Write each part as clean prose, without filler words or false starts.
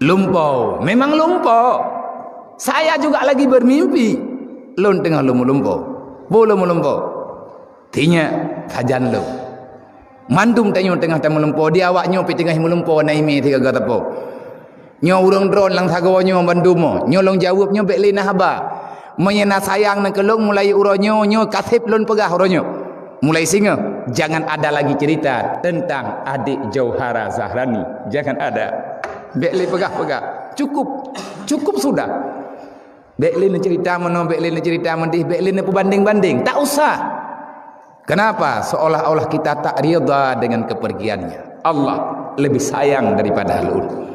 Lumpur, memang lumpur. Saya juga lagi bermimpi. Lun tengah lumpur. Boleh lumpur. Tinya kajan lu. Mandum tanya tengah tamu lumpur. Dia awaknya pergi tengah lumpur naimi tiga gata po. Nyo urang drone lang thagawanyo bandum mo. Nyo long jawabnya bekli nah haba. Menyena sayang nang kelong mulai uronyo nyo kasip lun pegah uronyo. Mulai singa, jangan ada lagi cerita tentang adik Jauhara Zahrani. Jangan ada. Bekli pegah-pegah. Cukup sudah. Bekli ni cerita mana, bekli ni cerita mendih, bekli ni perbanding-banding. Tak usah. Kenapa? Seolah-olah kita tak rida dengan kepergiannya. Allah lebih sayang daripada lun.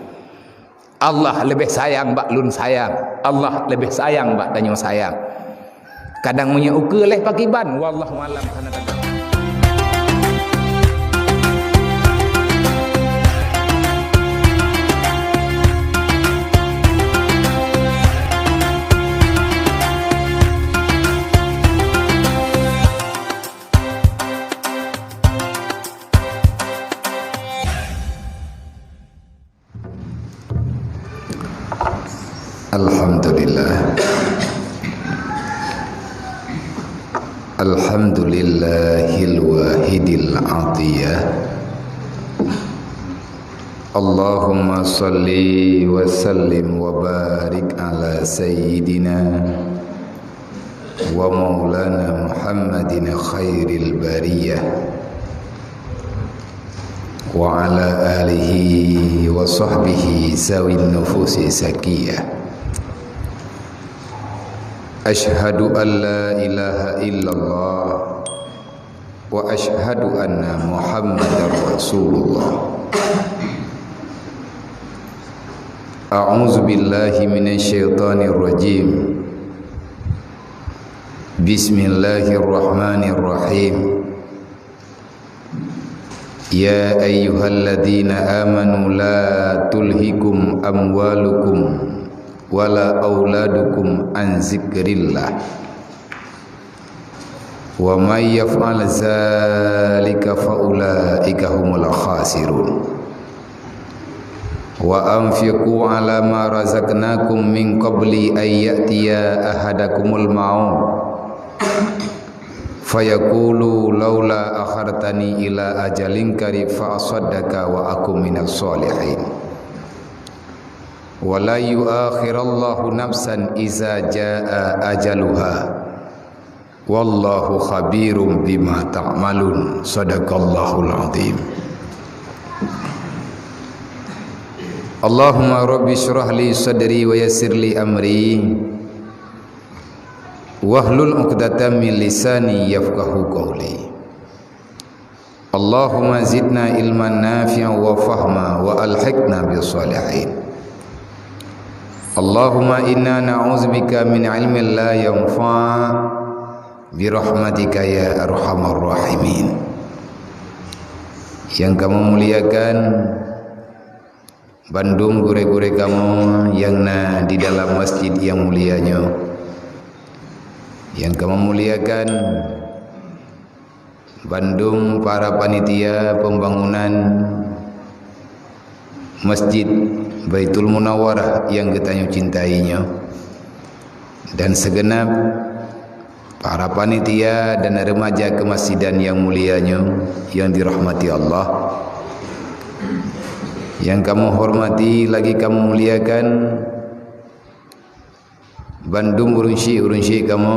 Allah lebih sayang bak lun sayang. Allah lebih sayang bak tanyo sayang. Kadang punya uka leh pakiban. Wallahu alam. Alhamdulillah. Alhamdulillahil wahidil atiyah. Allahumma salli wa sallim wa barik ala sayyidina wa maulana Muhammadin khairil bariyah wa ala alihi wa sahbihi zawin nufusi sakiyah. Ashhadu an la ilaha illallah wa ashhadu anna Muhammadar Rasulullah. A'udzu billahi minasy syaithanir rajim. Bismillahirrahmanirrahim. Ya ayyuhalladzina amanu la tulhikum amwalukum wala auladukum an zikrillah wa may yaf'al zalika fa ulaika humul khasirun wa anfiqu ala ma razaqnakum min qabli ay ya'tiya ahadakumul maut fayaqulu laula akhartani ila ajalin qarib fa asaddaka wa akum minas solihin. Wala yuakhirallahu nafsan iza jaa ajaluha wallahu khabirum bima ta'malun. Sadaqallahul azim. Allahumma rabbi syrah li sadri wa yassir li amri wahlul 'uqdatam min lisani yafqahu qawli. Allahumma zidna ilman nafi'an wa fahma wa alhiqna bis salihin. Allahumma inna na'udzubika min ilmin la yanfa' bi rahmatika ya arhamar rahimin. Yang kamu muliakan Bandung gure-gure kamu yang di dalam masjid yang mulianya. Yang kamu muliakan Bandung para panitia pembangunan Masjid Baitul Munawwarah yang kita cintainya, dan segenap para panitia dan remaja kemasjidan yang mulianya yang dirahmati Allah. Yang kamu hormati lagi kamu muliakan Bandung urunsi kamu,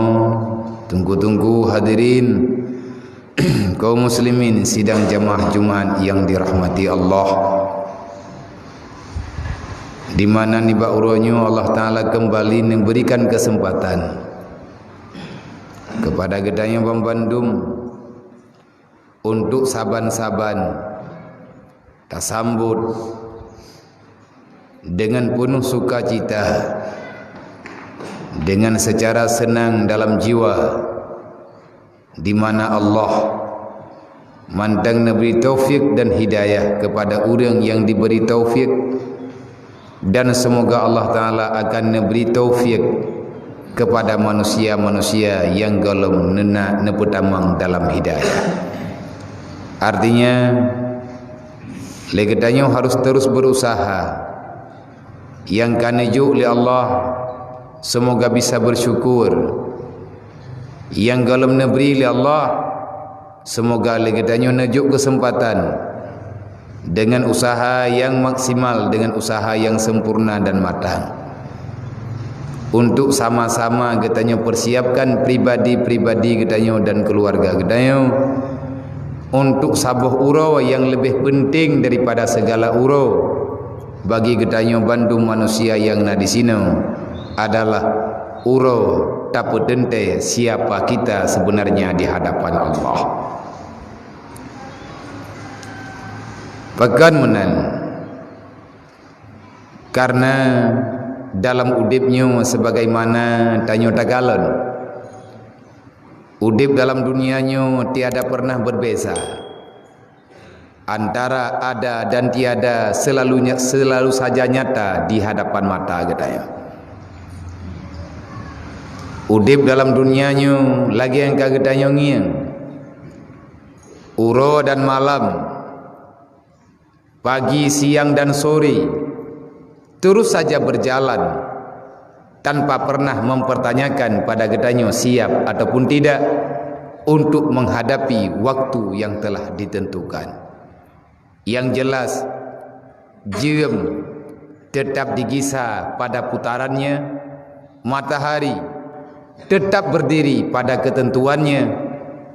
tunggu-tunggu hadirin kaum muslimin sidang jamaah Jumat yang dirahmati Allah, di mana niba uronyo Allah Ta'ala kembali memberikan kesempatan kepada gedanya Bang Bandung untuk saban-saban tasambut dengan penuh sukacita, dengan secara senang dalam jiwa, di mana Allah mandang memberi taufik dan hidayah kepada orang yang diberi taufik, dan semoga Allah Ta'ala akan memberi taufik kepada manusia-manusia yang galum neputamang dalam hidayah. Artinya legetanyo harus terus berusaha yang kanejuk li Allah semoga bisa bersyukur, yang galam nebri li Allah semoga legetanyo nejuk kesempatan dengan usaha yang maksimal, dengan usaha yang sempurna dan matang untuk sama-sama getanyo persiapkan pribadi-pribadi getanyo dan keluarga getanyo untuk sabuh uro yang lebih penting daripada segala uro bagi getanyo Bandung manusia yang na di sini adalah uro tapu dente siapa kita sebenarnya di hadapan Allah. Pekan menan karena dalam udipnya sebagaimana tanyo tagalon, udip dalam dunianya tiada pernah berbeza antara ada dan tiada, selalu saja nyata di hadapan mata katanya. Udip dalam dunianya lagi yang kagetanya ngiang uro dan malam, pagi, siang dan sore terus saja berjalan tanpa pernah mempertanyakan pada gedanyo siap ataupun tidak untuk menghadapi waktu yang telah ditentukan. Yang jelas jam tetap digisah pada putarannya, matahari tetap berdiri pada ketentuannya,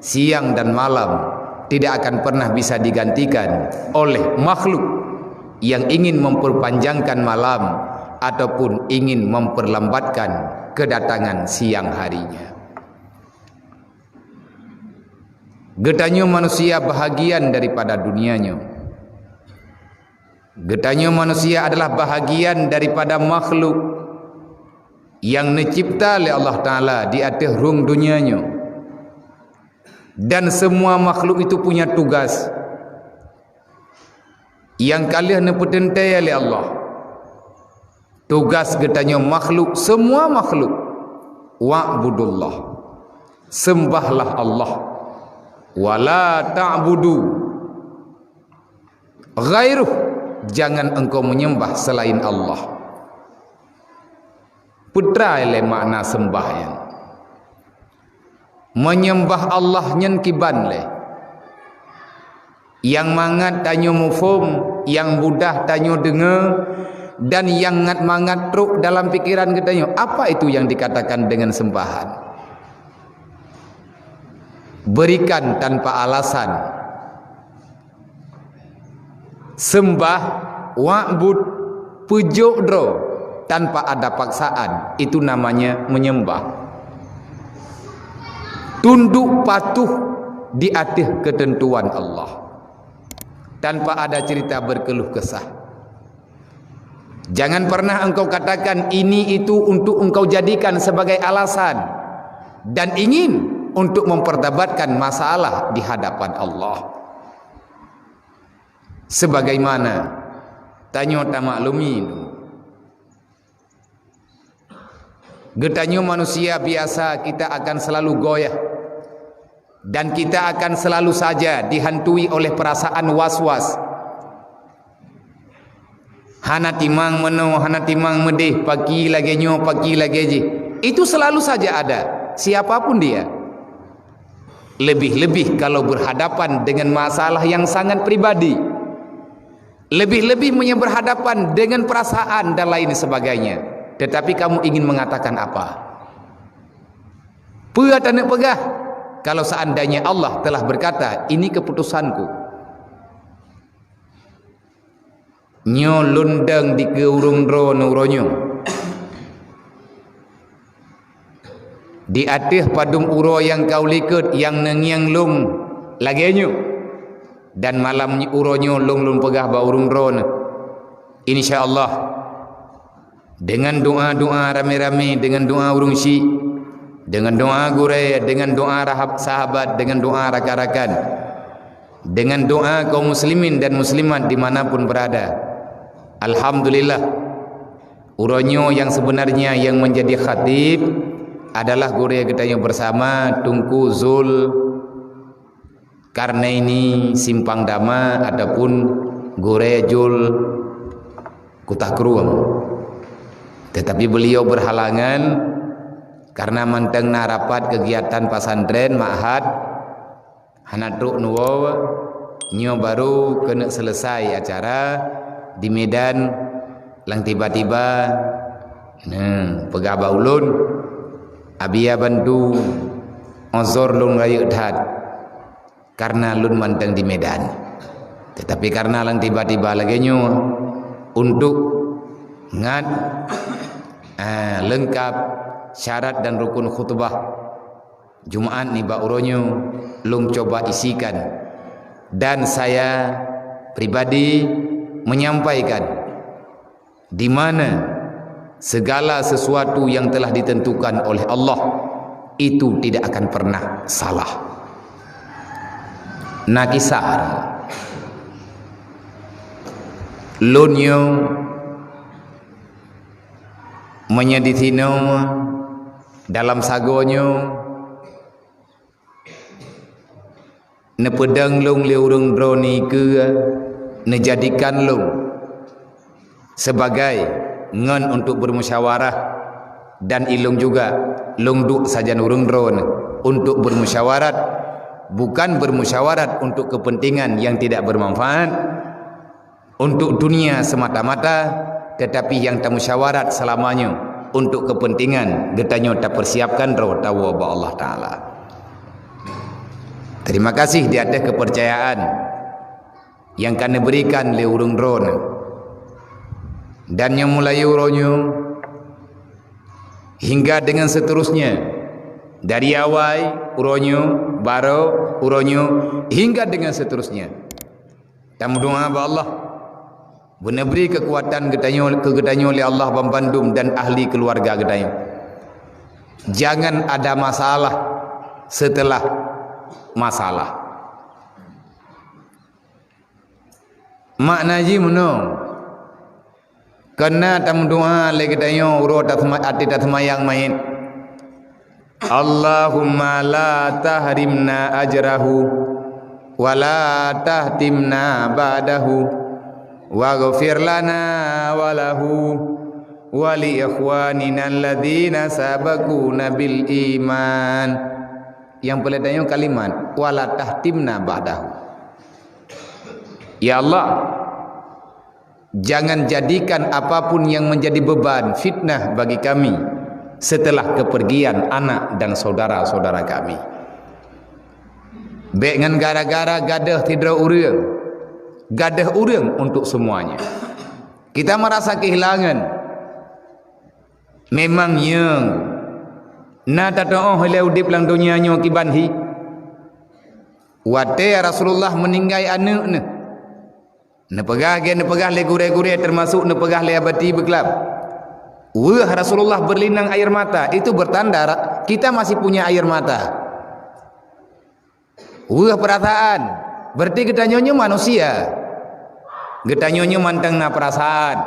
siang dan malam tidak akan pernah bisa digantikan oleh makhluk yang ingin memperpanjangkan malam ataupun ingin memperlambatkan kedatangan siang harinya. Getanyo manusia bahagian daripada dunianya. Getanyo manusia adalah bahagian daripada makhluk yang dicipta oleh Allah Ta'ala di atas rung dunianya. Dan semua makhluk itu punya tugas yang kalian nepetentai oleh Allah. Tugas getanyo makhluk, semua makhluk, wa'budullah, sembahlah Allah, wala ta'budu ghairuh, jangan engkau menyembah selain Allah. Putra ile makna sembahyang, menyembah Allah nyen kiban le. Yang mangat tanyo mufum, yang mudah tanyo dengar, dan yang ngat mangat truk dalam pikiran getanyo. Apa itu yang dikatakan dengan sembahan? Berikan tanpa alasan. Sembah, wa'bud, pujuk dro tanpa ada paksaan, itu namanya menyembah. Tunduk patuh di atas ketentuan Allah tanpa ada cerita berkeluh kesah. Jangan pernah engkau katakan ini itu untuk engkau jadikan sebagai alasan dan ingin untuk memperdebatkan masalah di hadapan Allah. Sebagaimana tanyo ta maklumi, getanyo manusia biasa kita akan selalu goyah dan kita akan selalu saja dihantui oleh perasaan was-was. Hana timang meno, hana timang medih, pagi lagi nyo, pagi lagi je. Itu selalu saja ada, siapapun dia. Lebih-lebih kalau berhadapan dengan masalah yang sangat pribadi, lebih-lebih berhadapan dengan perasaan dan lain sebagainya. Tetapi kamu ingin mengatakan apa? Pua tak nak pegah. Kalau seandainya Allah telah berkata, ini keputusanku. Nyo lundang di keurung ro nuronyo. Di atas padum uro yang kau likut, yang nengiang lung lagenyo. Dan malam uronyo lung pegah ba urung ro. InsyaAllah dengan doa-doa rame-rame, dengan doa urung si, dengan doa gure, dengan doa rahab sahabat, dengan doa rakan-rakan, dengan doa kaum muslimin dan muslimat dimanapun berada, alhamdulillah uronyo yang sebenarnya yang menjadi khatib adalah gure kita yang bersama Tunku Zul Karnaini Simpang Dama ataupun gure Jul Kutah Keruang. Tetapi beliau berhalangan karena mantengna rapat kegiatan pesantren ma'had hanatruk nuwo nyo baru kena selesai acara di Medan lang tiba-tiba pegabah ulun abia bantu ozor lun rayu dhat karena lun manteng di Medan. Tetapi karena lang tiba-tiba lagi nyo untuk ngat lengkap syarat dan rukun khutbah Jumaat ni bauronyo lung coba isikan, dan saya pribadi menyampaikan di mana segala sesuatu yang telah ditentukan oleh Allah itu tidak akan pernah salah. Nakisar lunyo menyeditino dalam sagonyo nepedang long leurung droni ke nejadikan long sebagai ngan untuk bermusyawarah, dan ilung juga long duk saja nurung drone untuk bermusyawarat, bukan bermusyawarat untuk kepentingan yang tidak bermanfaat untuk dunia semata-mata, tetapi yang tak musyawarat selamanya untuk kepentingan getanyo tak persiapkan roh tahu Allah Ta'ala. Terima kasih di atas kepercayaan yang kami berikan le urung drone, dan yang mulai uronyo hingga dengan seterusnya dari awal uronyo baro uronyo hingga dengan seterusnya. Tamu doa ba Allah beri kekuatan kegetanyo oleh Allah Bambandum dan ahli keluarga getanyo. Jangan ada masalah setelah masalah. Makna ji menung kena tamu doa le getanyo urut ati tatmayang main. Allahumma la tahrimna ajrahu wa la tahtimna ba'dahu waghfir lana wa lahu wa li ikhwanina alladhina sabaquna bil iman. Yang peledanya kalimat wala tahtimna ba'dahu. Ya Allah, jangan jadikan apapun yang menjadi beban fitnah bagi kami setelah kepergian anak dan saudara-saudara kami. Baik dengan gara-gara gadah tidak urang, gadah urang untuk semuanya. Kita merasa kehilangan. Memang yang na tatoh oleh udip lang dunia nyo kibanhi. Wate Rasulullah meninggai anak ne. Nepegah le gure-gure termasuk nepegah le abati beklab. Wah, Rasulullah berlinang air mata, itu bertanda kita masih punya air mata. Wah, perasaan berarti getanyonyo manusia. Getanyonyo mantang na perasaan.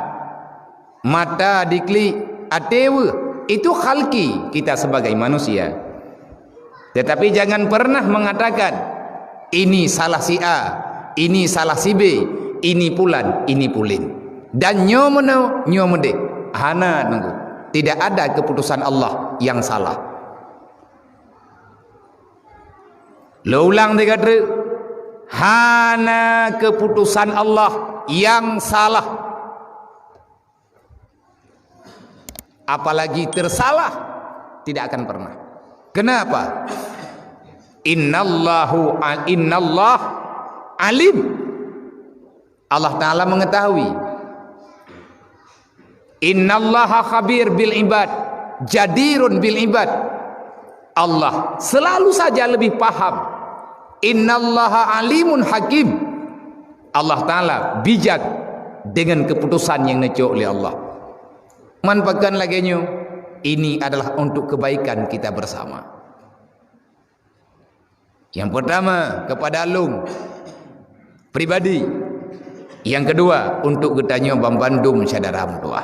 Mata dikli atewe itu khalqi kita sebagai manusia. Tetapi jangan pernah mengatakan ini salah si A, ini salah si B, ini pulan, ini pulin. Dan nyomono nyomode hana nunggu. Tidak ada keputusan Allah yang salah. Lo ulang tiga trik. Hana keputusan Allah yang salah. Apalagi tersalah tidak akan pernah. Kenapa? Innallah alim. Allah Ta'ala mengetahui. Innallaha khabir bil ibad, jadirun bil ibad. Allah selalu saja lebih paham. Innallaha alimun hakim. Allah Ta'ala bijak dengan keputusan yang necok oleh Allah. Manfaatkan lagi nyo, ini adalah untuk kebaikan kita bersama. Yang pertama kepada alung pribadi, yang kedua untuk getanyo Bambandum sadara doa.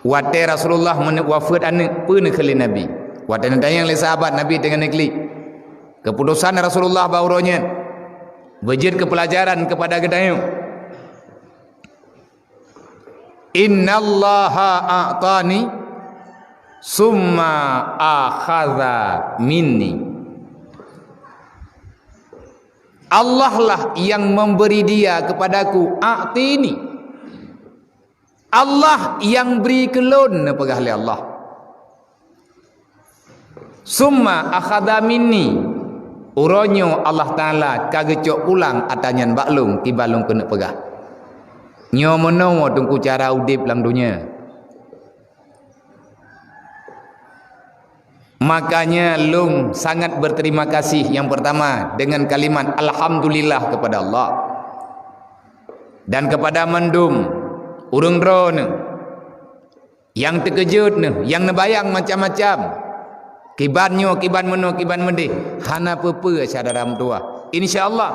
Wate Rasulullah wafat anak pun kali Nabi. Wate yang le sahabat Nabi dengan negeri. Keputusan Rasulullah bauronya bejit kepelajaran kepada getanyo. innallaha a'tani summa akhadha minni. Allah lah yang memberi dia kepadaku. A'tini, Allah yang beri kelon pegah oleh Allah. Summa akhadha minni, uronyo Allah Ta'ala kagecok pulang atanyan baklung kibalung kena pegah. Nyo menowo tungku cara udip lang dunia. Makanya lung sangat berterima kasih yang pertama dengan kalimat alhamdulillah kepada Allah. Dan kepada mendum urung drone yang terkejut yang nebayang macam-macam. Kibannya kiban meno kiban mendih hana pepe sadaram tua. Insyaallah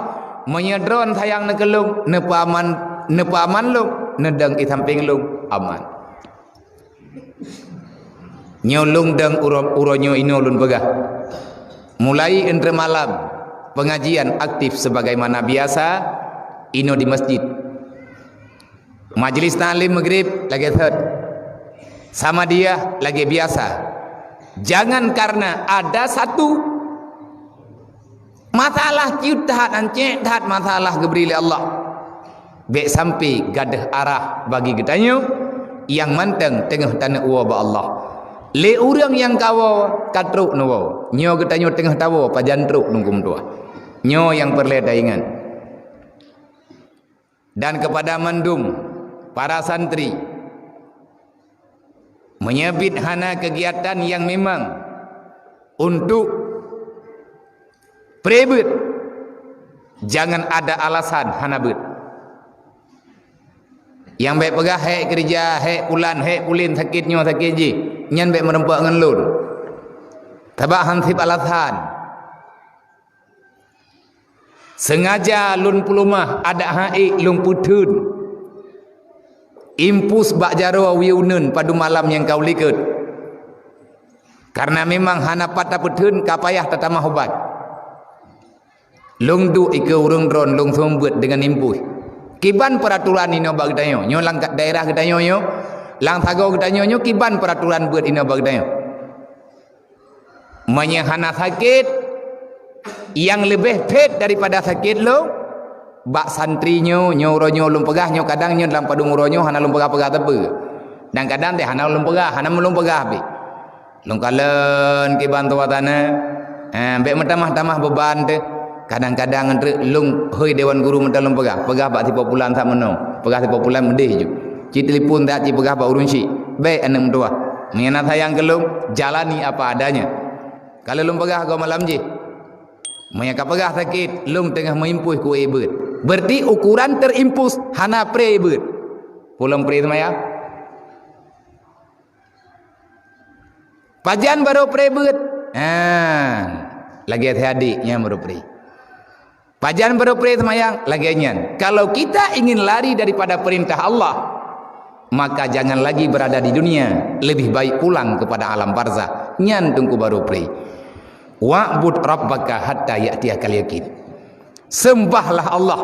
menyedron sayang nekelung nepaman lung nedang di samping lung aman. Nyolung deng uronyo ino lun begah. Mulai entre malam pengajian aktif sebagaimana biasa ino di masjid. Majlis ta'lim maghrib lagi third. Sama dia lagi biasa. Jangan karena ada satu masalah ciutat ancek tahat masalah geberi Allah. Bek sampai gadah arah bagi getanyo yang manteng tengah tanah uwa ba Allah. Le orang yang kawo katruk nuwo nyo getanyo tengah tawo pajan truk nungkum tua nyo yang perle daingan. Dan kepada mendum para santri menyebit hana kegiatan yang memang untuk prebut, jangan ada alasan hana bet. Yang baik pegah hek kerja hek pulan hek pulin sakitnya sakit je nyan baik merempak ngan lun tabak hansip alasan sengaja lun pulumah ada haik lun putun impus bak jaro wiunun padu malam yang kau likut karena memang hana patah putun kapayah tatamah obat lung du ike urung dron lung sombut dengan impus kiban peraturan ino bag dayo nyo lang kat daerah gedanyo nyo lang sago gedanyo nyo kiban peraturan buat ino bag dayo menyehana sakit yang lebih pet daripada sakit lo bak santri nyo ronyo lum pegah nyo kadang nyo dalam padung ronyo hana lum pegah tepe dan kadang teh hana lum pegah hana melum pegah be lum kalen kiban tuatana be metamah-tamah beban teh kadang-kadang entre lung hoi dewan guru mentalung pegah bak tipe pulang tak menong pegah tipe pulang mendih je ci telefon tak ci pegah bak urun si baik anak mentua mengenat sayang ke lung jalani apa adanya kalau lung pegah kau malam je menyaka pegah sakit lung tengah mengimpus ku ebet berarti ukuran terimpus hana pre ebet pulang pre semaya pajan baru pre ebet lagi hati-hadiknya baru pre pajan berpre semayang lagi nyan. Kalau kita ingin lari daripada perintah Allah, maka jangan lagi berada di dunia, lebih baik pulang kepada alam barzah. Nyan tunggu baru pre. Wa'bud rabbaka hatta ya'tiyakal yaqin. Sembahlah Allah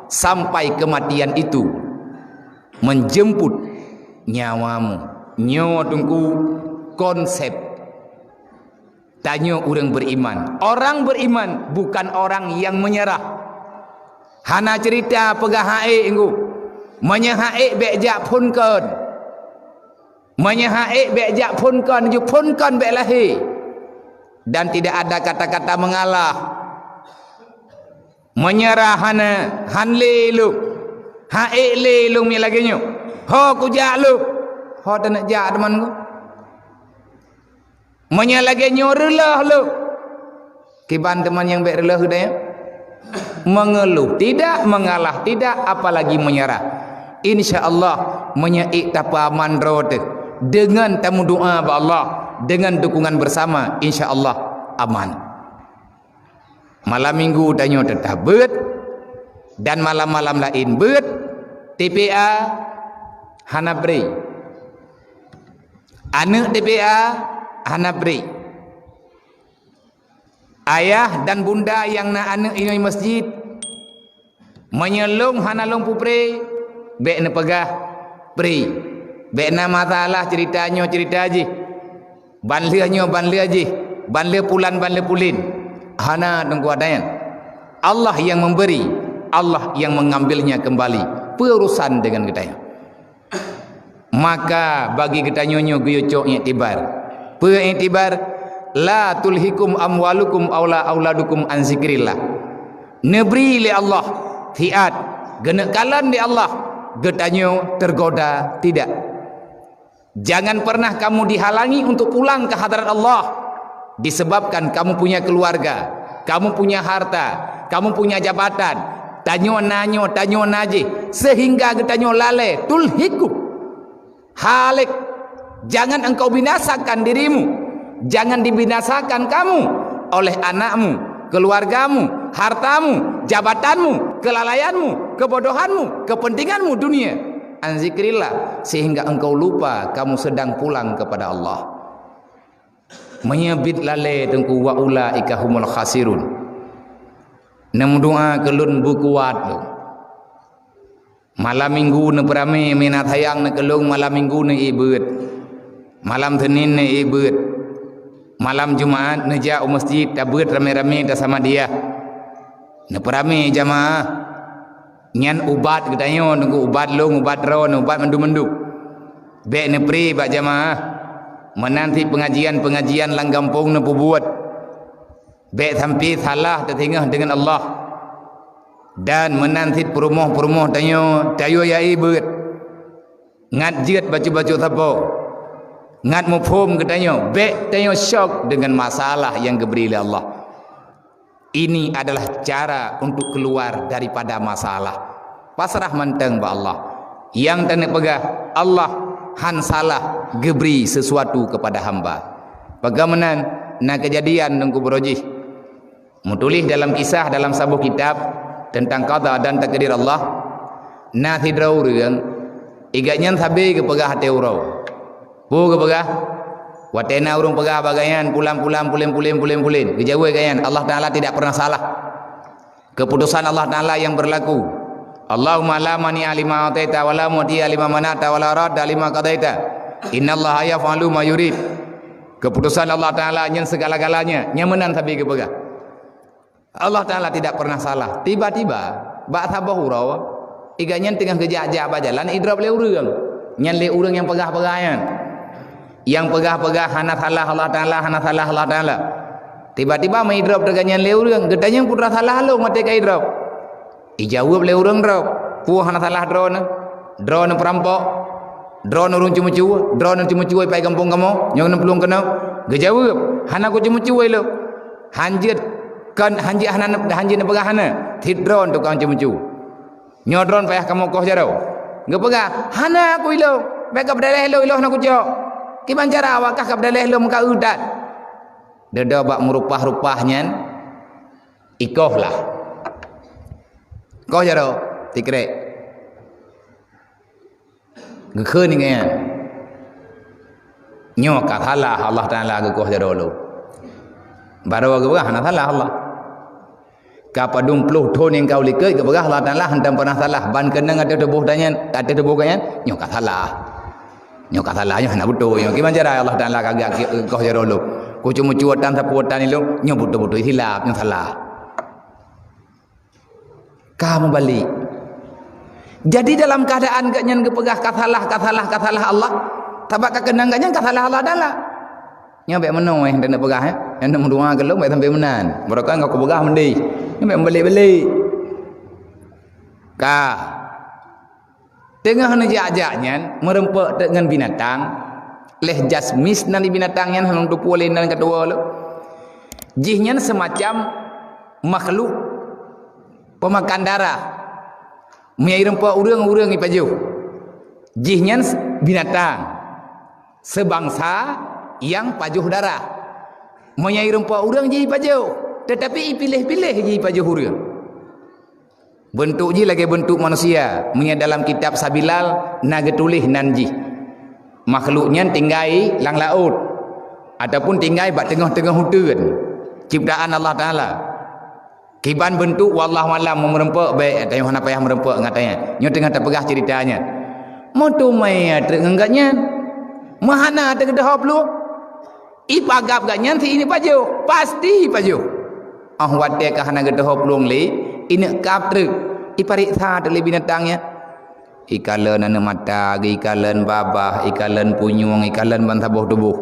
sampai kematian itu menjemput nyawamu. Nyo tunggu konsep tanya orang beriman. Orang beriman bukan orang yang menyerah. Hana cerita pegah haik enggu. Menyahaik bekjak pun kon. Menyahaik bekjak pun kon. Ju pun kon bek lahir. Dan tidak ada kata-kata mengalah. Menyerah hana. Han le lu. Haik le lu mi lagi nyu. Ho ku jak lu. Ho tak nak jak teman ku. Menyalagi nyorelah lu. Kiban teman yang baik relah dia mengeluh tidak, mengalah tidak, apalagi menyerah. Insya-Allah menyaik tapa mandro dengan tamu doa ba Allah dengan dukungan bersama insya-Allah aman. Malam minggu danyo tetap bet dan malam-malam lain bet TPA Hanabri. Anak TPA Hanabri. Ayah dan bunda yang nak anak ini masjid menyelung hanalung pupre bek ne pegah pri Bekna masalah ceritanya cerita aja. Banlianya banlia aja. Banlia pulan banlia pulin. Hana tunggu adayan. Allah yang memberi, Allah yang mengambilnya kembali. Perurusan dengan kita. Maka bagi kita nyonyo guyocok iktibar. Iktibar la tulhikum amwalukum auladukum an zikrillah. Nebri li Allah fiat genekalan di Allah getanyo tergoda tidak. Jangan pernah kamu dihalangi untuk pulang ke hadirat Allah disebabkan kamu punya keluarga, kamu punya harta, kamu punya jabatan, tanyo naji sehingga getanyo lale tulhikum halik. Jangan engkau binasakan dirimu, jangan dibinasakan kamu oleh anakmu, keluargamu, hartamu, jabatanmu, kelalaianmu, kebodohanmu, kepentinganmu dunia. An zikrillah, sehingga engkau lupa kamu sedang pulang kepada Allah. Menyebit lale tengku wa ulaika humul khasirun. Nam doa kelun bukuat lu. Malam minggu ne perame minat hayang ne kelung malam minggu ne ibeut. Malam Senin ne ibeut. Malam Jumaat ne ja masjid tabeut rame-rame ta sama dia. Ne perame jamaah. Nyan ubat gedanyo nunggu ubat long ubat ron ubat mendu-mendu. Bek ne pri bak jamaah. Menanti pengajian-pengajian lang kampung ne buat. Bek sampai salah tertinggal dengan Allah. Dan menanti perumuh-perumuh tayo ya ibeut. Ngat jiat baca-baca tapo. Ngat mufhum gedanyo. Bek tayo syok dengan masalah yang diberi oleh Allah. Ini adalah cara untuk keluar daripada masalah. Pasrah menteng ba Allah. Yang tanda pegah Allah han salah geberi sesuatu kepada hamba. Bagaimana na kejadian nunggu berojih. Mutulis dalam kisah dalam sebuah kitab tentang qada dan takdir Allah. Na tidrau reung iganyan sabe ke pegah hati urau. Bu ke pegah watena urung pegah bagayan pulang-pulang pulen kejauh gayan. Allah Taala tidak pernah salah. Keputusan Allah Taala yang berlaku. Allahumma la mani alima ataita wa la muti alima manata wa la radda lima qadaita. Innallaha yaf'alu ma yurid. Keputusan Allah Taala yang segala-galanya nyamenan sabi ke pegah. Allah Taala tidak pernah salah. Tiba-tiba bak sabah urau iganyan tengah gejak-jak bajalan idrab le urang. Nyan le urang yang pegah-pegahan. Yang pegah-pegah hana salah Allah Taala, hana salah Allah Taala. Tiba-tiba mai drop deganyan le urang, gedanya putra salah lo mate kai drop. Ijawab le urang drop. Pu hana salah drone. Drone perampok. Drone urung cuma-cuma, drone cuma-cuma pai kampung kamu, nyong pelung kena. Gejawab, hana ku cuma-cuma lo. Hanjit kan hanjit hana hanjit pegah hana. Thit drone tu kan cuma-cuma. Nyo drone payah kamu koh jarau. Ge pegah, hana ku ilo. Backup daleh lo ilo hana ku jok. Kiman cara awakah kepada lehlo muka udat. Dada bak merupah-rupahnya ikoh lah. Koh jaro tikrek. Gekhe ni kaya. Nyo katalah Allah Taala gekoh jaro lo. Baru ge begah hana salah Allah. Kapadung puluh ton yang kau likai ge begah Allah Taala hentam pernah salah ban kenang ada debuh danyan, ada debuh kaya nyo katalah. Nyo kata lah nyo nak betul nyo gimana cara Allah Taala kagak kau jaro lu ku cuma cuatan sapuatan ni lu nyo betul-betul hilap nyo salah kamu balik. Jadi dalam keadaan gak nyen gepegah katalah Allah tabak kakenang gak nyen katalah Allah Taala nyo bek meno dan nak pegah yang nak mendoa ke lu bek sampai menan barokah kau pegah mendi nyo bek balik-balik ka tengah nejak-jaknya merempak dengan binatang leh jasmis nan binatangnya nang tu pulen dan kedua lu jihnya semacam makhluk pemakan darah menyai rempak urang-urang ni paju jihnya binatang sebangsa yang pajuh darah menyai rempak urang jih paju tetapi pilih-pilih jih pajuh urang. Bentuk ji lagi bentuk manusia. Punya dalam kitab Sabilal naga tulih nanji. Makhluknya tinggai lang laut ataupun tinggai bak tengah-tengah hutan. Ciptaan Allah Taala. Kiban bentuk wallahu alam merempak baik tayuh hana payah merempak ngatanya. Nyo tengah terpegah ceritanya. motu mai ada nganggatnya mahana ada kedah pelu ipagap gatnya si ini paju pasti paju wate ka hana kedah pelu le ini kap truk ipariksa le binatangnya ikalan anu mata ikalan babah ikalan punyung ikalan bantabuh tubuh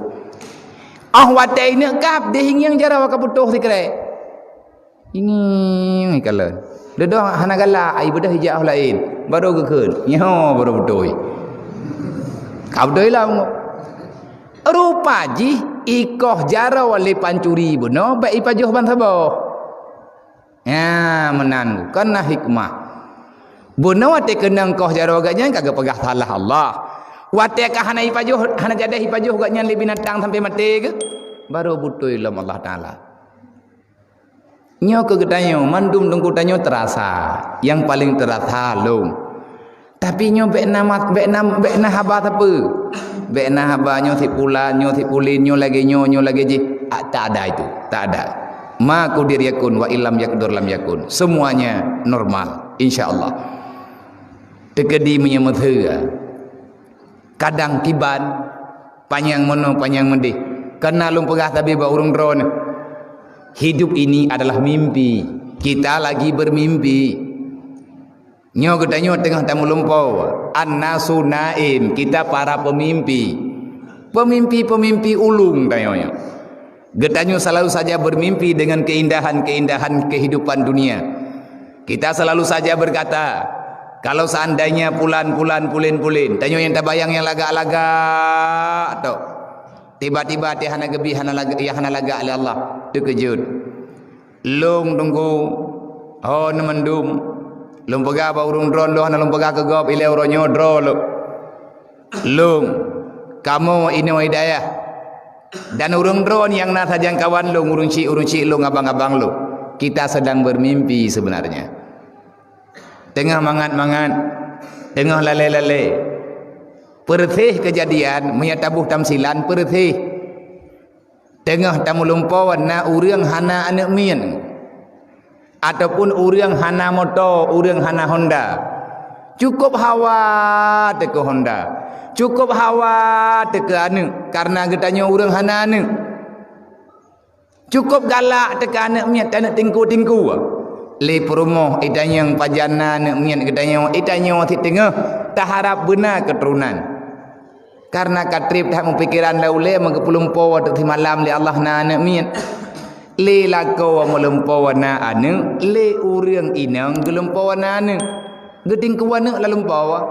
wate ini kap deh yang jara ka putuh sikre ini ikalan dedoh hana gala ai bedah hijau lain baru gekeun nyaho baru betul kau doi lah rupa ji ikoh jara wali pancuri buno baik ipajuh bantabuh ya menan kana hikmah buno wate kenang koh jara ganya kagak pegah salah Allah wate ka hana ipajuh hana jadah ipajuh ganya li binatang sampai mati ke baru betul lam Allah taala nyo kegedanyo mandum dengku tanyo terasa yang paling terasa long tapi nyo bekna haba apa bekna haba nyo si pulan nyo si pulin nyo lagi ji tak ada itu tak ada ma qadir yakun wa illam yaqdur lam yakun semuanya normal insyaallah tekedi menyemuthe kadang kiban panjang mono panjang mendih kena lum pegah tabi ba urung drone. Hidup ini adalah mimpi. Kita lagi bermimpi. Nyo gedanyo tengah tamu lumpau. An-nasu naim. Kita para pemimpi. Pemimpi-pemimpi ulung tanyonya. Gedanyo selalu saja bermimpi dengan keindahan-keindahan kehidupan dunia. Kita selalu saja berkata, kalau seandainya pulan-pulan pulin-pulin, tanyo yang terbayang yang lagak-lagak atau tiba-tiba dia hana gebi hana laga oleh Allah terkejut long tunggu nemendum long pega ba urung drone lo hana long pega ke gop ile uronyo dro lo long kamu ini hidayah dan urung drone yang nasa jangkauan lo urung ci lo ngabang-abang lo kita sedang bermimpi sebenarnya tengah mangat-mangat tengah lale-lale pertih kejadian menyatabuh tamsilan pertih tengah tamu lumpau na urang hana anak mien ataupun urang hana motor urang hana Honda cukup hawa teke Honda cukup hawa teke anu karena getanya urang hana anu cukup galak teke anak mien anak tingku-tingku le perumoh itanya pajana anak mien getanya itanya ti tengah tak harap benar keturunan karena katrip dah mempikiran laule mengepulumpo waktu malam li Allah na anak mian le lako melumpo na anu le urang inang gelumpo na anu geding kuwana lalumpo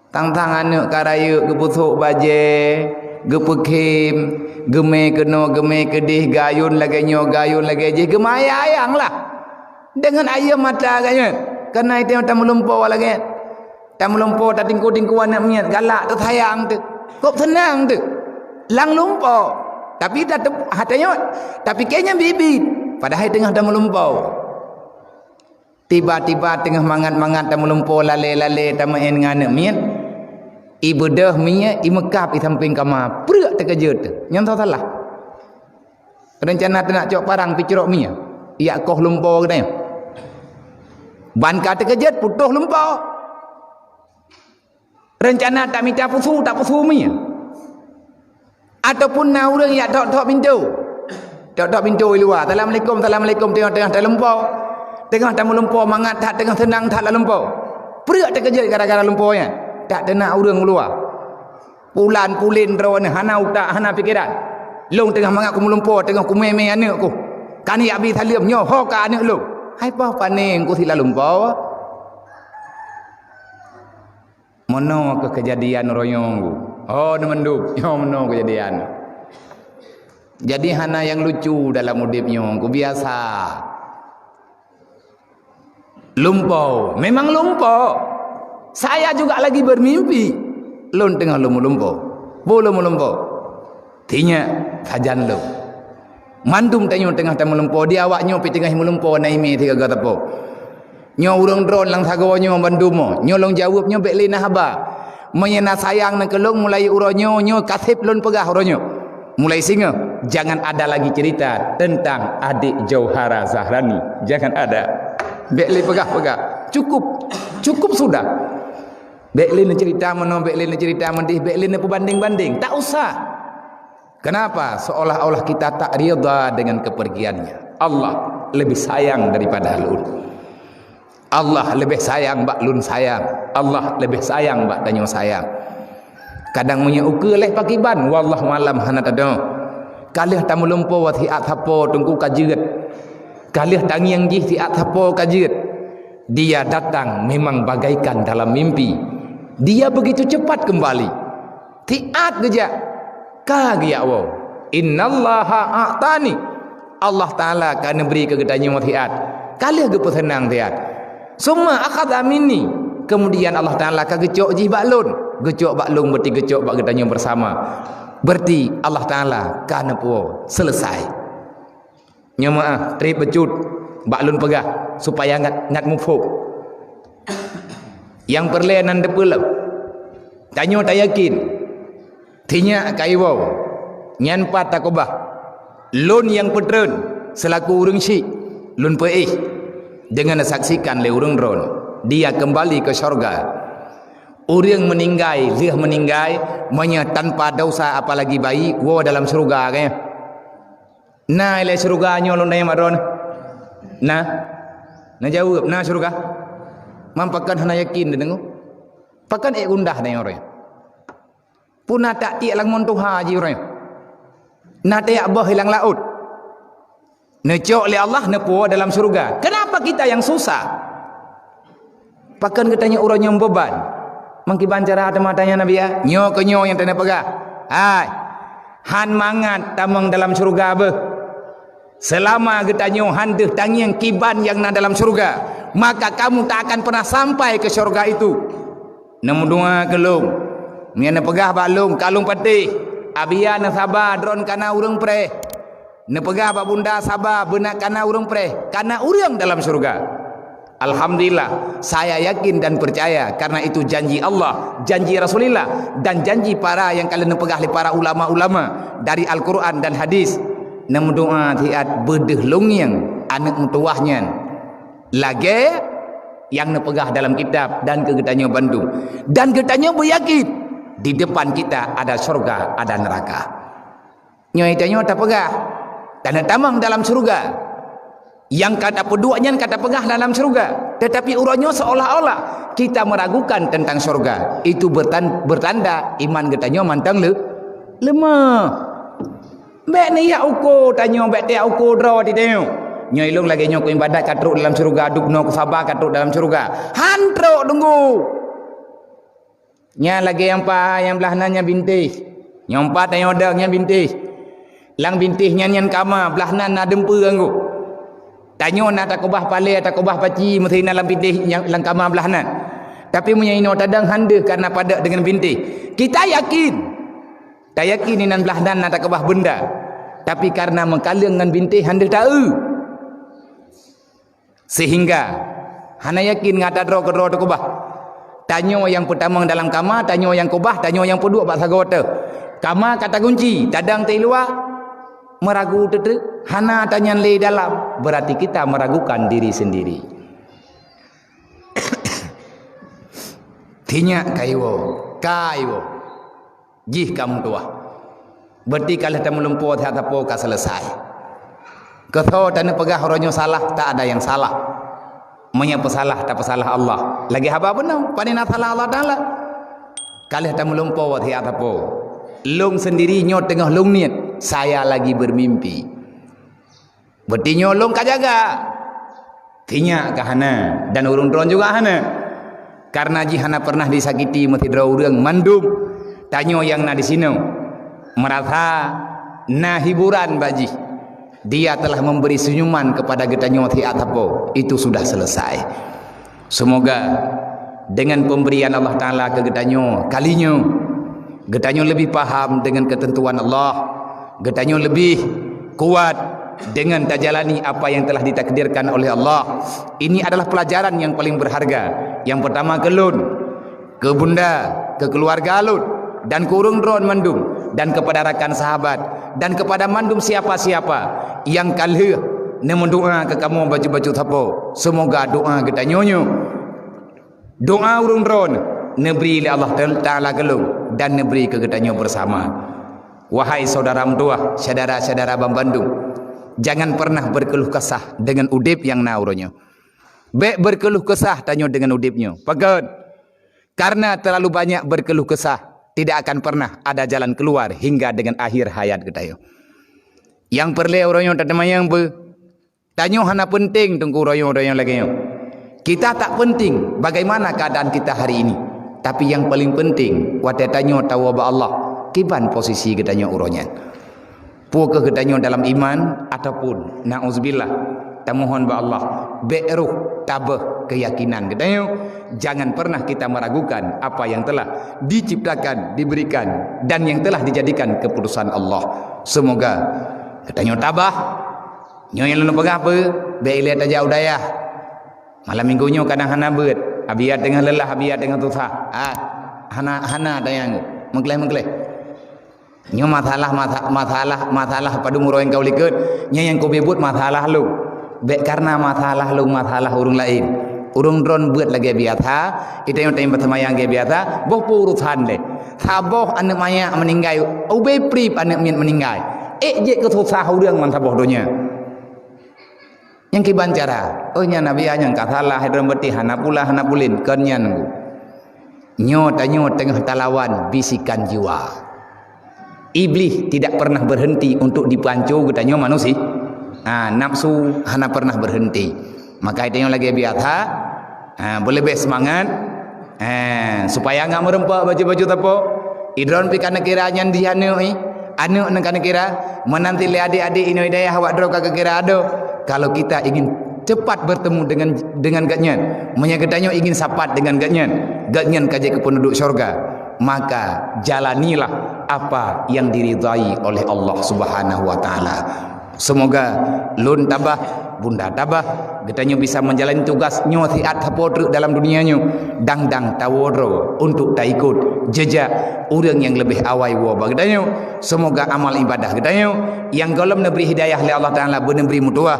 tang-tang anu karaya gepusuk baje gepekim geme keno geme kedih gayun lagi je gemayang lah dengan ayam mata kanya karena itu yang melumpo lagi tak melumpo tak tingku-tingku anak miat galak tu sayang tu kok senang tu lang lumpo tapi tak hatanya tapi kayaknya bibit padahal tengah dah melumpo tiba-tiba tengah mangat-mangat tak melumpo lale-lale tak main dengan anak miat ibu dah miat imekap di samping kamar perak terkejut tu nyata salah rencana tu nak cok parang picurok miat ia koh lumpo ke tanya ban kata terkejut putuh lumpo rencana tak minta pusu mi ataupun na urang ya tok pintu luar assalamualaikum tengah terlempau tengah tamu lempau mangat tak tengah senang tak lempau perak terkejut gara-gara lempaunya tak kena urang luar pulan pulin drone hana utak hana fikiran long tengah mangat ku lempau tengah ku meme anak ku kan ya bi taliam nyo ho ka anak lu hai pa paning ku sila lempau Mono ke kejadian royongku. Nemenduk. Mono kejadian. Jadi hana yang lucu dalam hidupnya. Ku biasa. Lumpau. Memang lumpau. Saya juga lagi bermimpi. Lun tengah lumpau. Boleh lumpau. Tinya kajan lu. Mandum tanyo tengah tamu lumpau. Dia awaknya pi tengah lumpau naimi tiga gatapo. Nyo urang drone lang sagawa nyo bandumo nyo long jawab nyo bek lina haba menyena sayang nang kelong mulai uronyo nyo kasip lon pegah uronyo mulai singa jangan ada lagi cerita tentang adik Jauhara Zahrani jangan ada bek li pegah-pegah cukup sudah Beklin cerita mana, beklin cerita mendih, beklin perbanding-banding. Tak usah. Kenapa? Seolah-olah kita tak rida dengan kepergiannya. Allah lebih sayang daripada lun. Allah lebih sayang bak lun sayang. Allah lebih sayang bak danyo sayang. Kadang punya uke leh pakiban. Wallah malam hana tado. Kalih tamu lumpo wat hiat hapo tungku kajeut. Kalih tangiang jih hiat hapo kajeut. Dia datang memang bagaikan dalam mimpi. Dia begitu cepat kembali. Tiat geja. Kagia wow. Innallaha a'tani. Allah Ta'ala akan beri kegedannya mutiat. Kalih ge pesenang tiat. Semua akhadha minni. Kemudian Allah Ta'ala akan gecok jih baklun. Gecok baklun berarti gecok bak gedannya bersama. Berarti Allah Ta'ala kan puo selesai. Nyamaah trip becut baklun pegah supaya ngat mufuk. Yang perlenan depelam. Tanyo tak yakin. Tinya kaiwau. Nyan pat takobah. Lun yang petren selaku urang syik. Lun peih. Dengan saksikan le urang ron. Dia kembali ke syurga. Orang meninggai, dia meninggai, manya tanpa dosa apalagi bayi, wo dalam syurga kaya. Nah, ile syurga nyo lun daya maron. Nah jawab, nah syurga. Mampakan hana yakin dengo. Pakan gundah daya orang. Puna tak tiak lang montuha ji orang. Na tiak bah hilang laut. Necok li Allah nepo dalam syurga. Kenapa kita yang susah? Pakan katanya orang yang beban. Mangkiban cara ada matanya Nabi ya. Nyo ke nyo yang tanda pegah. Hai. Han mangat tamang dalam syurga be. Selama katanya han deh tangiang kiban yang na dalam syurga, maka kamu tak akan pernah sampai ke syurga itu. Namun doa kelung. Miana pegah balung kalung patih. Abia na sabar dron kana urang pre. Ne pegah bak bunda sabar benak kana urang pre. Kana urang dalam syurga. Alhamdulillah, saya yakin dan percaya karena itu janji Allah, janji Rasulullah dan janji para yang kalian pegah oleh para ulama-ulama dari Al-Quran dan hadis. Namun doa tiat bedeh longyang anak mutuahnya lagi yang nepegah dalam kitab dan kegetanya Bandung dan getanya beryakin di depan kita ada surga, ada neraka. Nyoitanya tak pegah dan tamang dalam surga. Yang kata peduanya kata pegah dalam syurga, tetapi urangnya seolah-olah kita meragukan tentang syurga. Itu bertanda iman getanya mantang lemah. Bek ni ya uko tanyo bek dia uko draw di tengok. Nyoi long lagi nyok ibadat katruk dalam syurga, dukno ku sabar katruk dalam syurga. Hantruk tunggu. Nya lagi yang pa yang belah nannya bintih. Nyompat tanyo dagnya bintih. Lang bintihnya nyan kama belah nan na dempe anggo. Tanyo nak takobah pale takobah paci mesti dalam bintih yang langkama belahanan. Tapi punya ino tadang hande karena pada dengan bintih. Kita yakin. Tak yakin inan belahanan nak takobah benda. Tapi karena mengkalang dengan bintih hande tahu. Sehingga hana yakin ngata dro ke dro takobah. Tanyo yang pertama dalam kama, tanyo yang kobah, tanyo yang kedua bak sagota. Kama kata kunci, tadang tai luar. Meragu tetu hana tanya le dalam berarti kita meragukan diri sendiri. Tinya kaiwo jih kamu tua berarti kalau tamu lumpuh tak apa ka selesai. Ketho dan pegah oronyo salah tak ada yang salah. Menya pesalah tak pesalah Allah. Lagi haba benar panina salah Allah Taala. Kalau tamu lumpuh tak apa. Long sendiri nyo tengah long niat saya lagi bermimpi. Berarti nyo long kajaga. Tinya ka hana dan urung dron juga hana. Karena jihana pernah disakiti mati dra urang mandum. Tanyo yang na di sini merasa na hiburan baji. Dia telah memberi senyuman kepada getanyo ti atapo. Itu sudah selesai. Semoga dengan pemberian Allah Taala ke getanyo kalinya getanyo lebih paham dengan ketentuan Allah. Getanyo lebih kuat dengan tajalani apa yang telah ditakdirkan oleh Allah. Ini adalah pelajaran yang paling berharga. Yang pertama ke lun, ke bunda, ke keluarga lun, dan kurung dron mandum, dan kepada rakan sahabat, dan kepada mandum siapa-siapa yang kalih nemu doa ke kamu baju-baju tapo. Semoga doa getanyo doa urung dron negeri oleh Allah Ta'ala gelung dan negeri ke katanya bersama. Wahai saudara mentua, saudara-saudara Bandung, jangan pernah berkeluh kesah dengan udip yang nauronya. Baik berkeluh kesah tanya dengan udipnya. Pakat. Karena terlalu banyak berkeluh kesah, tidak akan pernah ada jalan keluar hingga dengan akhir hayat kita. Yang perlu orangnya tadamaya yang tanya hana penting tunggu orang-orang lagi. Kita tak penting bagaimana keadaan kita hari ini, tapi yang paling penting wadah tanya tahu ba Allah kiban posisi katanya urangnya. Puakah katanya dalam iman ataupun nauzubillah tamuhon ba Allah be'ruh tabah keyakinan katanya. Jangan pernah kita meragukan apa yang telah diciptakan, diberikan dan yang telah dijadikan keputusan Allah. Semoga katanya tabah nyo yang lalu pegah apa be lihat aja udayah. Malam minggunya kadang hana beut, abiat dengan lelah, abiat dengan susah. Hana tayang mengkleh. Nyo masalah pada umur yang kau likut nyo yang kau bebut masalah lu. Baik karena masalah lu masalah urung lain. Urung dron buat lagi biasa, kita yang time pertama yang biasa, boh urusan le. Saboh anak maya meninggal, ubay prip anak mian meninggal. Je kesusah urang man saboh donya. Yang kiban cara, nya nabi yang kasalah hidron beti hana pulin kenyan. Nyo tengah talawan bisikan jiwa. Iblis tidak pernah berhenti untuk dipancu katanya manusia. Nafsu hana pernah berhenti. Maka itu yang lagi biasa, boleh bersemangat, supaya enggak merempak baju-baju tapo. Idron pi kana kira nyan di anu nang kana kira menanti le adik-adik ini hidayah awak dro kagak kira ado. Kalau kita ingin cepat bertemu dengan gatnyan, menyagedanyo ingin sapat dengan gatnyan kaje ke penduduk syurga, maka jalanilah apa yang diridai oleh Allah Subhanahu wa taala. Semoga lun tabah, bunda tabah, katanya bisa menjalani tugas nyo siat sapodre dalam dunianya, dang taworo untuk tak ikut jejak orang yang lebih awal wa bagdanya. Semoga amal ibadah katanya yang golom neberi hidayah oleh Allah Taala beneberi mutua,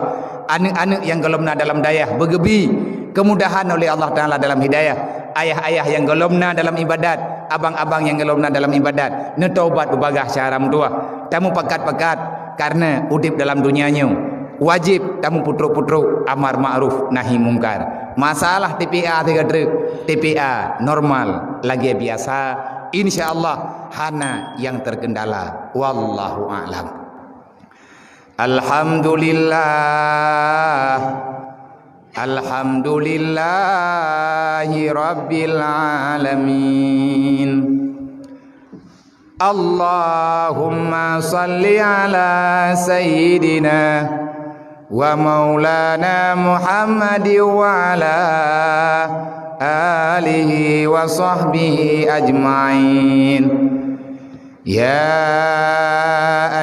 anak-anak yang golomna dalam dayah bergebi kemudahan oleh Allah Taala dalam hidayah, ayah-ayah yang golomna dalam ibadat, abang-abang yang golomna dalam ibadat, netaubat berbagah cara mutua, tamu pakat-pakat karena udip dalam dunianya wajib tamu putru-putru amar ma'ruf nahi mungkar. Masalah TPA 3 truk, TPA normal lagi biasa, insyaallah hana yang terkendala. Wallahu a'lam. Alhamdulillahi rabbil alamin. Allahumma salli ala sayyidina wa maulana Muhammad wa ala alihi wa sahbihi ajma'in. Ya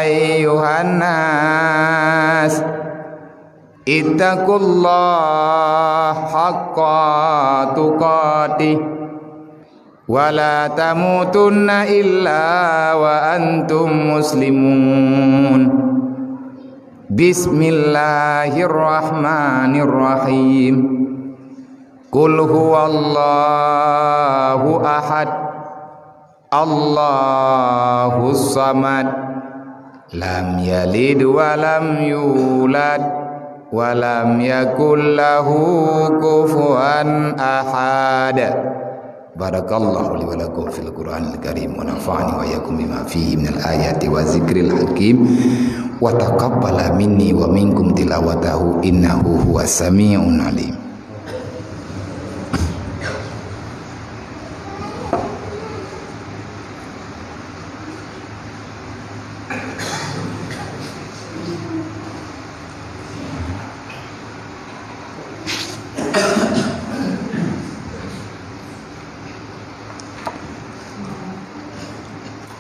ayyuhan nas ittaqullaha haqqa tuqatih wala tamutunna illa wa antum muslimun. Bismillahirrahmanirrahim. Qul huwallahu ahad, Allahus samad, lam yalid wa lam yulad wa lam yakul lahu kufuwan ahad. Barakallahu li wa lakum fil Qur'anil Karim wa nafa'ani wa iyyakum bima fihi minal ayati wa zikril hakim wa taqabbala minni wa minkum tilawatahu innahu huwas sami'un alim.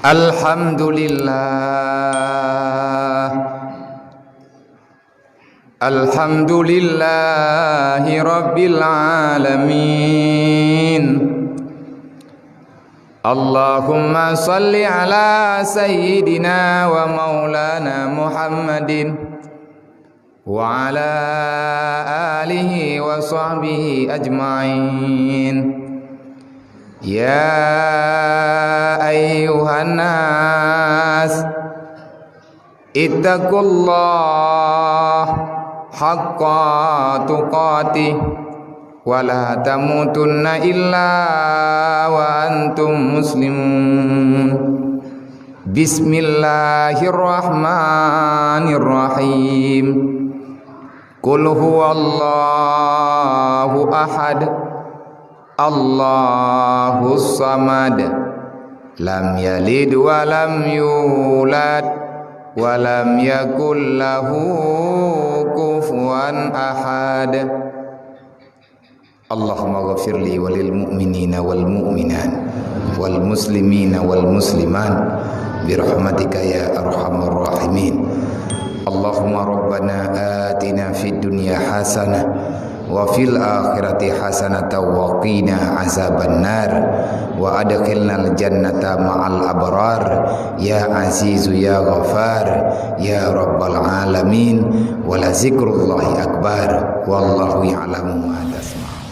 Alhamdulillahi rabbil alamin. Allahumma salli ala sayyidina wa maulana Muhammadin wa ala alihi wa sahbihi ajma'in. يا أيها الناس اتقوا الله حق تقاته ولا تموتن إلا وأنتم مسلمون بسم الله الرحمن الرحيم قل هو الله أحد الله الصمد لم يلد ولم يولد ولم يكن له كفوا أحد اللهم اغفر لي وللمؤمنين والمؤمنات والمسلمين والمسلمات برحمتك يا أرحم الراحمين اللهم ربنا آتنا في الدنيا حسنة وفي الآخرة حسنة وقنا عذاب النار وأدخلنا الجنة مع الأبرار يا عزيز يا غفار يا رب العالمين ولذكر الله أكبر والله يعلم ما تسمعون